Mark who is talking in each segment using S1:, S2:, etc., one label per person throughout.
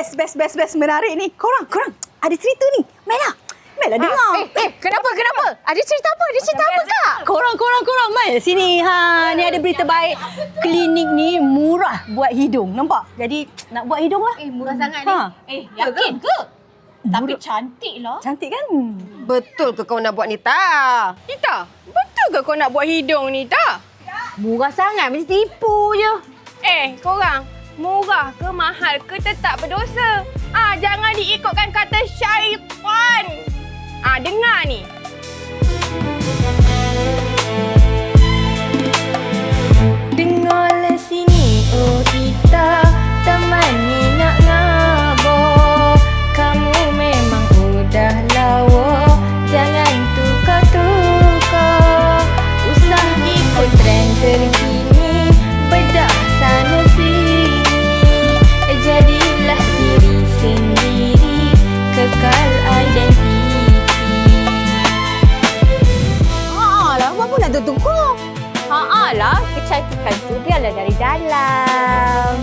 S1: Best menarik ni. Korang ada cerita ni. Mainlah dengar.
S2: Kenapa? Ada cerita apa? Kak?
S1: Korang mai sini. Ni ada berita baik. Klinik ni murah buat hidung. Nampak? Jadi nak buat hidung lah.
S2: Murah sangat ni. Yakin ke? Tapi cantik lah.
S1: Cantik kan?
S3: Betul ke kau nak buat ni, Tak?
S4: Nita, betul ke kau nak buat hidung ni, Tak?
S2: Murah sangat, mesti tipu je.
S4: Korang, murah ke mahal ke tetap berdosa. Jangan diikutkan kata syaitan. Dengar ni.
S5: Dengarlah sini, oh kita teman ni nak ngabur. Kamu memang udah lawa, jangan tukar-tukar. Usah ikut trend terkini, bedah sana sini. Jadilah diri sendiri, kekal identiti.
S1: Apa nak tukar?
S2: Lah, kecantikan tu biarlah dari dalam.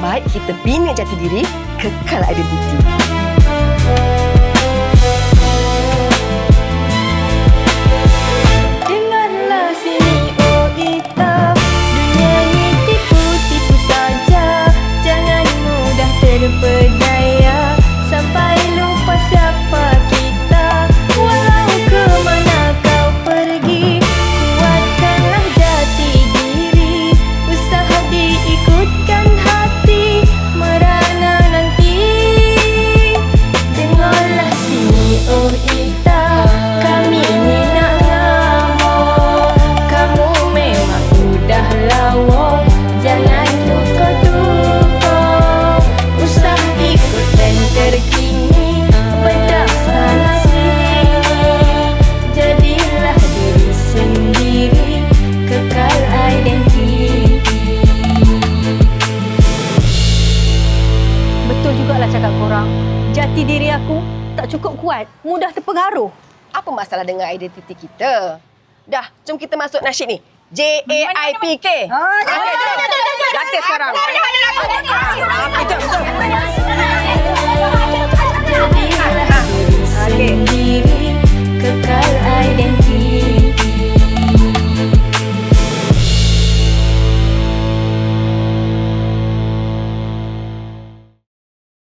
S3: Baik kita bina jati diri, kekal identiti.
S5: Dengarlah sini, oh kita, dunia ni tipu-tipu saja. Jangan mudah terpedaya sampai lupa siapa kita. Walau ke mana kau pergi, kuatkanlah jati diri. Usaha diikutkan hati, merana nanti. Dengarlah sini, oh kita, kami ni nak ngamuk. Kamu memang udah lawa, jangan tukar-tukar. Usah ikut trend terkini, bedah sana sini. Jadilah diri sendiri, kekal identiti.
S1: Betul jugalah cakap korang. Jati diri aku tak cukup kuat. Mudah terpengaruh.
S3: Apa masalah dengan identiti kita? Dah, jom kita masuk nasyid ni. JAIPK. Jom sekarang. Jom.